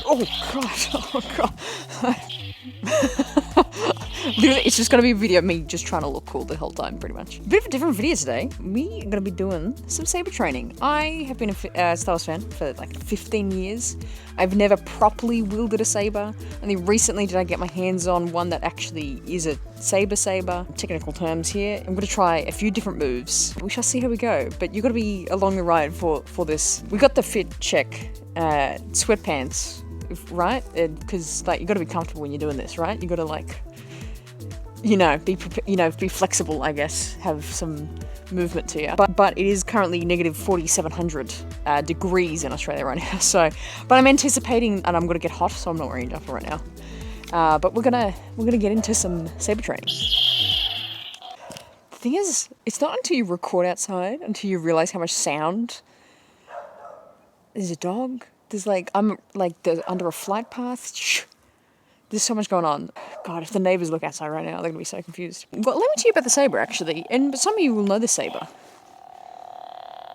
Oh god, oh god. Literally, it's just gonna be a video of me just trying to look cool the whole time, pretty much. Bit of a different video today. We are gonna be doing some saber training. I have been a Star Wars fan for like 15 years. I've never properly wielded a saber. Only recently did I get my hands on one that actually is a saber. Technical terms here. I'm gonna try a few different moves. We shall see how we go. But you gotta be along the ride for this. We got the fit check. Sweatpants, right? Because like you got to be comfortable when you're doing this, right? You got to like, be flexible, I guess, have some movement to you. But it is currently negative 4,700 degrees in Australia right now. So, but I'm anticipating, and I'm gonna get hot, so I'm not wearing a jumper right now. But we're gonna get into some saber training. The thing is, it's not until you record outside until you realize how much sound. There's a dog. There's like, there's under a flight path. There's so much going on. God, if the neighbors look outside right now, they're gonna be so confused. Well, let me tell you about the saber, actually. And some of you will know the saber.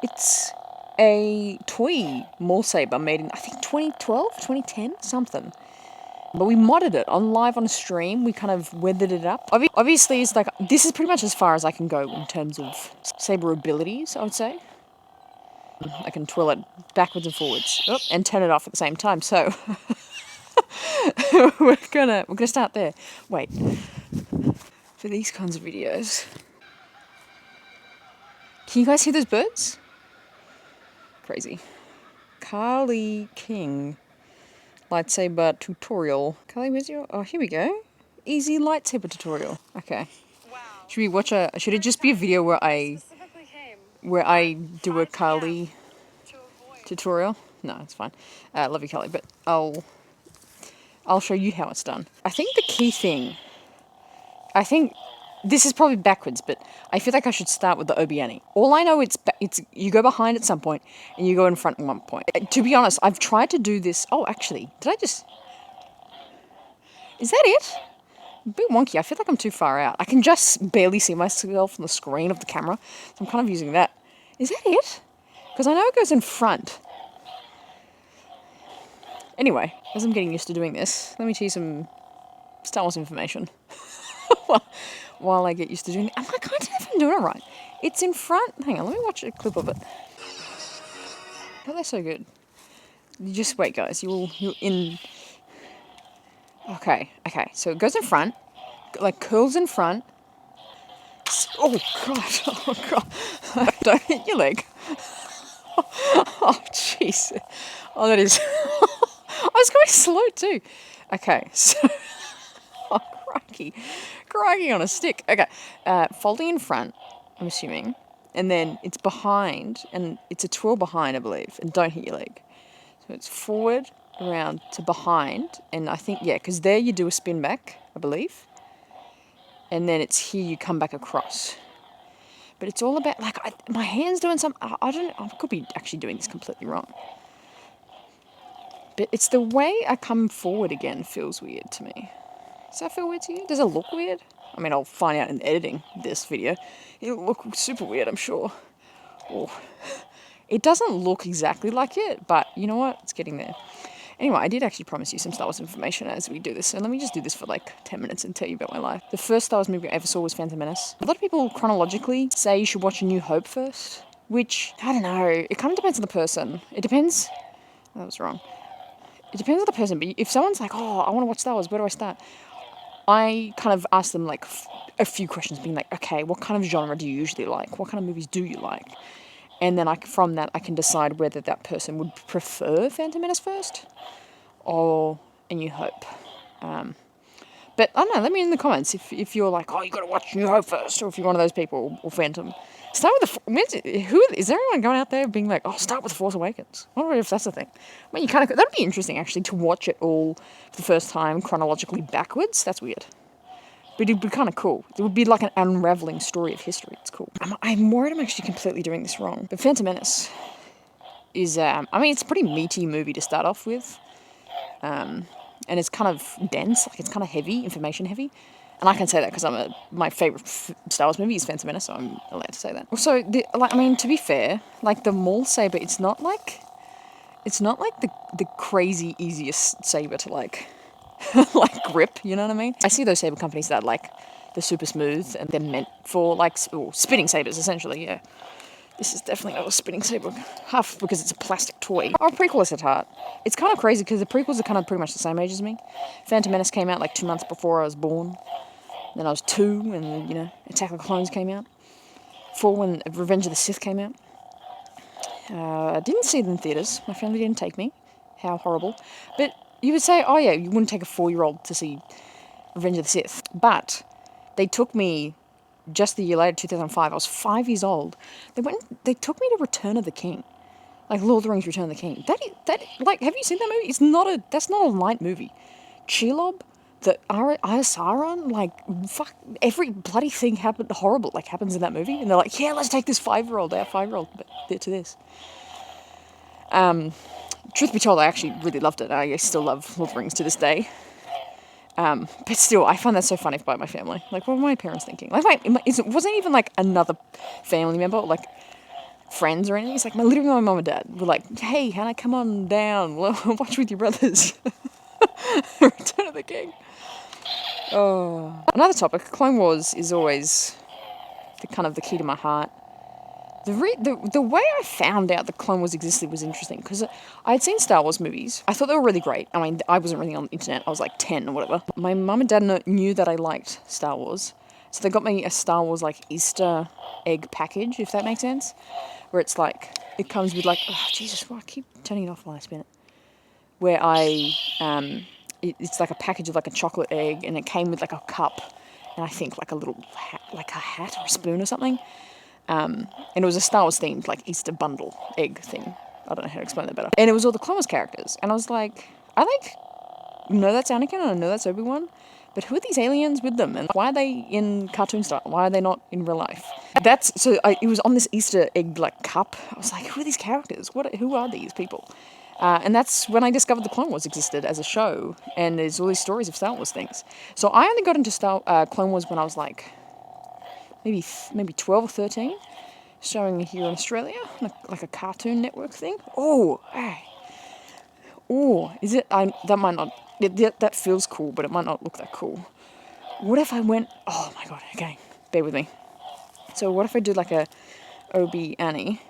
It's a toy maul saber made in, I think, 2012, 2010, something. But we modded it live on a stream. We kind of weathered it up. Obviously, it's like, this is pretty much as far as I can go in terms of saber abilities, I would say. I can twirl it backwards and forwards, and turn it off at the same time. So we're gonna start there. Wait, for these kinds of videos, can you guys hear those birds? Crazy. Carly King, lightsaber tutorial. Carly, where's your? Oh, here we go. Easy lightsaber tutorial. Okay. Wow. Should it just be a video where I do a Carly tutorial? No, it's fine. Love you, Carly, but I'll show you how it's done. I think the key thing, this is probably backwards, but I feel like I should start with the Obiani. All I know it's you go behind at some point and you go in front at one point. To be honest, I've tried to do this. Oh, actually, is that it? A bit wonky. I feel like I'm too far out. I can just barely see myself on the screen of the camera, so I'm kind of using that. Is that it? Because I know it goes in front. Anyway, as I'm getting used to doing this, let me tell you some Star Wars information. While I get used to doing it. I can't tell if I'm doing it right. It's in front. Hang on, let me watch a clip of it. Oh, they're so good. You just wait, guys. You're in... Okay. So it goes in front, like curls in front. Oh god! Don't hit your leg. Oh jeez! Oh, that is. I was going slow too. Okay, so crikey on a stick. Okay, folding in front. I'm assuming, and then it's behind, and it's a twirl behind, I believe. And don't hit your leg. So it's forward, around to behind, and I think, yeah, because there you do a spin back, I believe, and then it's here you come back across. But it's all about, like, my hand's doing something, I could be actually doing this completely wrong. But it's the way I come forward again feels weird to me. Does that feel weird to you? Does it look weird? I mean, I'll find out in editing this video. It'll look super weird, I'm sure. Oh. It doesn't look exactly like it, but you know what? It's getting there. Anyway, I did actually promise you some Star Wars information as we do this, so let me just do this for like 10 minutes and tell you about my life. The first Star Wars movie I ever saw was Phantom Menace. A lot of people chronologically say you should watch A New Hope first, which, I don't know, it kind of depends on the person. It depends... That was wrong. It depends on the person, but if someone's like, oh, I want to watch Star Wars, where do I start? I kind of ask them like a few questions, being like, okay, what kind of genre do you usually like? What kind of movies do you like? And then from that, I can decide whether that person would prefer Phantom Menace first or A New Hope. But I don't know, let me know in the comments if you're like, oh, you got to watch New Hope first, or if you're one of those people, or Phantom. Start with is there anyone going out there being like, oh, start with The Force Awakens? I wonder if that's the thing. I mean, that'd be interesting, actually, to watch it all for the first time chronologically backwards. That's weird. But it'd be kind of cool. It would be like an unraveling story of history. It's cool. I'm worried I'm actually completely doing this wrong. But Phantom Menace is, it's a pretty meaty movie to start off with. And it's kind of dense, like it's kind of heavy, information heavy. And I can say that because my favourite Star Wars movie is Phantom Menace, so I'm allowed to say that. Also, to be fair, like the maul saber, it's not like it's not like the crazy easiest saber to like like grip, you know what I mean? I see those saber companies that like they're super smooth and they're meant for like spinning sabers essentially, yeah. This is definitely not a spinning saber, half because it's a plastic toy. Our prequels at heart. It's kind of crazy because the prequels are kind of pretty much the same age as me. Phantom Menace came out like 2 months before I was born. Then I was 2, and then, you know, Attack of the Clones came out. 4 when Revenge of the Sith came out. I didn't see it in theatres. My family didn't take me. How horrible. But you would say, oh yeah, you wouldn't take a 4-year-old to see Revenge of the Sith. But they took me just the year later, 2005. I was 5 years old. They took me to Return of the King. Like Lord of the Rings Return of the King. Like, have you seen that movie? That's not a light movie. Shelob, the Ayasaran, like, fuck, every bloody thing happens in that movie. And they're like, yeah, let's take this 5-year-old, our 5-year-old, to this. Truth be told, I actually really loved it. I still love Lord of the Rings to this day. But still, I find that so funny by my family. Like, what were my parents thinking? Like, it wasn't even like another family member, like friends or anything. It's like literally my mum and dad were like, hey, can I come on down? Watch with your brothers. Return of the King. Oh. Another topic, Clone Wars is always the key to my heart. The way I found out that Clone Wars existed was interesting, because I had seen Star Wars movies. I thought they were really great. I mean, I wasn't really on the internet. I was like 10 or whatever. My mum and dad knew that I liked Star Wars, so they got me a Star Wars like Easter egg package, if that makes sense, where it's like, it comes with like, oh Jesus, I keep turning it off while I spin it. Where it's like a package of like a chocolate egg, and it came with like a cup, and I think like a little hat or a spoon or something. And it was a Star Wars themed, like, Easter bundle egg thing. I don't know how to explain that better. And it was all the Clone Wars characters. And I was like, know that's Anakin and I know that's Obi-Wan, but who are these aliens with them? And why are they in cartoon style? Why are they not in real life? It was on this Easter egg, like, cup. I was like, who are these characters? Who are these people? And that's when I discovered the Clone Wars existed as a show, and there's all these stories of Star Wars things. So I only got into Clone Wars when I was like, maybe 12 or 13, showing here in Australia, like a Cartoon Network thing. Oh, hey. Oh, is it? That might not, that feels cool, but it might not look that cool. What if I went, oh my god, okay, bear with me. So what if I did like a Obi Annie?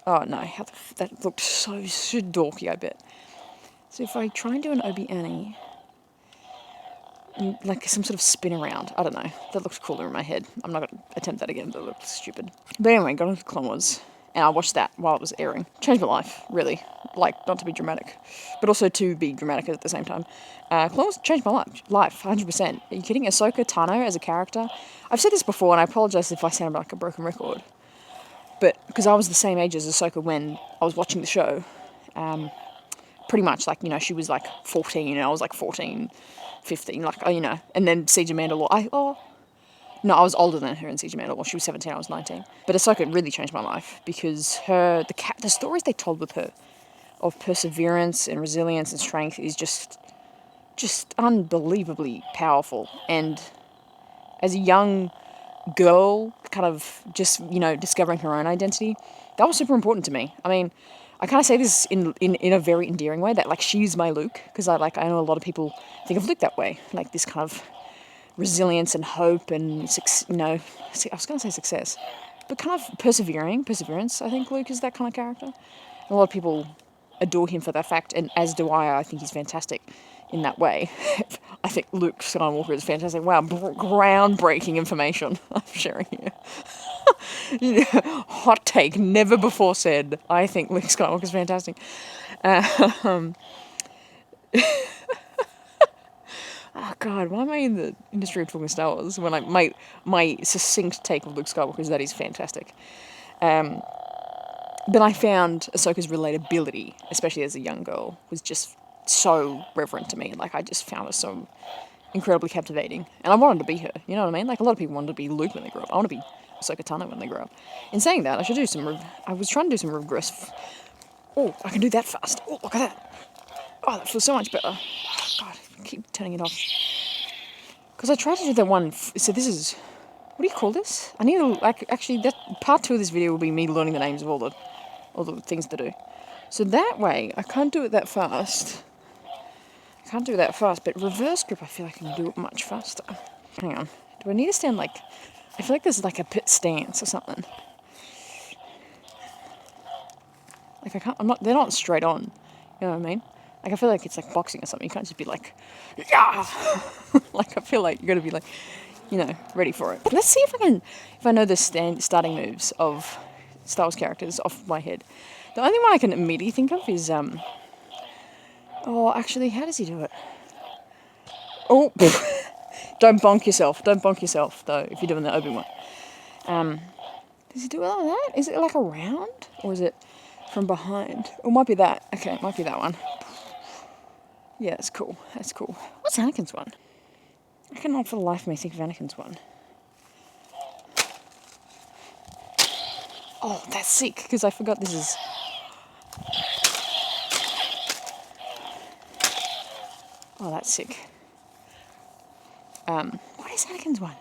Oh no, that looked so dorky, I bet. So if I try and do an Obi Annie, like some sort of spin around. I don't know. That looks cooler in my head. I'm not going to attempt that again. That looked stupid. But anyway, got into Clone Wars. And I watched that while it was airing. Changed my life, really. Like, not to be dramatic, but also to be dramatic at the same time. Clone Wars changed my life, 100%. Are you kidding? Ahsoka Tano as a character. I've said this before, and I apologize if I sound like a broken record. But, because I was the same age as Ahsoka when I was watching the show. Pretty much, like, you know, she was like 14, and I was like 14, 15, like, you know, and then Siege of Mandalore, I was older than her in Siege of Mandalore. She was 17, I was 19. But Ahsoka really changed my life, because the stories they told with her of perseverance and resilience and strength is just unbelievably powerful. And as a young girl, kind of just, you know, discovering her own identity, that was super important to me. I mean, I kind of say this in a very endearing way, that like she's my Luke, because I know a lot of people think of Luke that way, like this kind of resilience and hope and you know, I was going to say success, but kind of perseverance. I think Luke is that kind of character. And a lot of people adore him for that fact, and as do I. I think he's fantastic in that way. I think Luke Skywalker is fantastic. Wow, groundbreaking information I'm sharing here. Hot take, never before said. I think Luke Skywalker is fantastic. Oh God, why am I in the industry of talking Star Wars when my succinct take of Luke Skywalker is that he's fantastic. But I found Ahsoka's relatability, especially as a young girl, was just so reverent to me. Like, I just found her so incredibly captivating. And I wanted to be her, you know what I mean? Like, a lot of people wanted to be Luke when they grew up. I want to be Ahsoka Tano when they grow up. In saying that, I was trying to do some regress. Oh, I can do that fast. Oh, look at that. Oh, that feels so much better. Oh, God, I keep turning it off. Because I tried to do that one, so this is, what do you call this? I need to, actually, that part 2 of this video will be me learning the names of all the things to do. So that way, I can't do it that fast. But reverse grip, I feel like I can do it much faster. Hang on. Do I need to stand like... I feel like there's like a pit stance or something. Like I can't... they're not straight on. You know what I mean? Like I feel like it's like boxing or something. You can't just be like... Yeah! Like I feel like you got to be like... You know, ready for it. Let's see if I know the starting moves of Star Wars characters off my head. The only one I can immediately think of is, oh, actually, how does he do it? Oh, don't bonk yourself, though, if you're doing the Obi-Wan. Does he do it like that? Is it like a round? Or is it from behind? Or it might be that. Okay, it might be that one. Yeah, that's cool. What's Anakin's one? I cannot for the life of me think of Anakin's one. Oh, that's sick, because I forgot this is... Oh, that's sick. What is Anakin's one?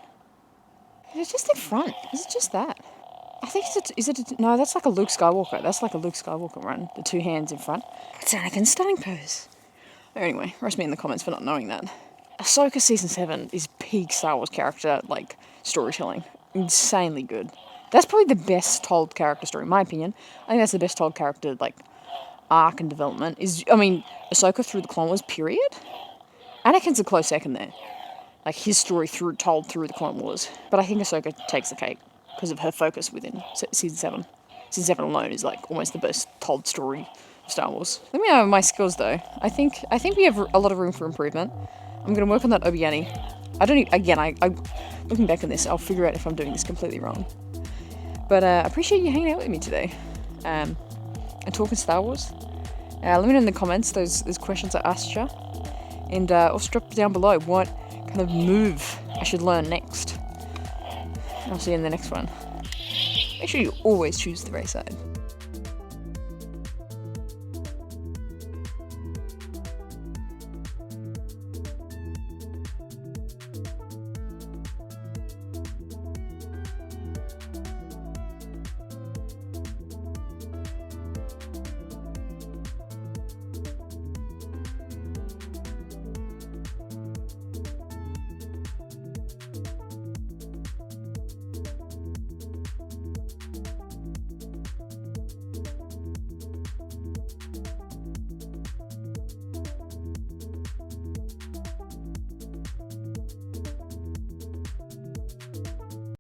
Is it just in front? Is it just that? I think no, that's like a Luke Skywalker. That's like a Luke Skywalker run. The two hands in front. It's Anakin's stunning pose. Anyway, roast me in the comments for not knowing that. Ahsoka Season 7 is peak Star Wars character, like, storytelling. Insanely good. That's probably the best told character story, in my opinion. I think that's the best told character, like, arc and development. Ahsoka through the Clone Wars, period. Anakin's a close second there. Like, his story told through the Clone Wars. But I think Ahsoka takes the cake because of her focus within Season 7. Season 7 alone is, like, almost the best told story of Star Wars. Let me know my skills, though. I think we have a lot of room for improvement. I'm going to work on that Obi-Wan. I looking back on this, I'll figure out if I'm doing this completely wrong. But I appreciate you hanging out with me today and talking Star Wars. Let me know in the comments those questions I asked you. And also drop down below what kind of move I should learn next. I'll see you in the next one. Make sure you always choose the right side.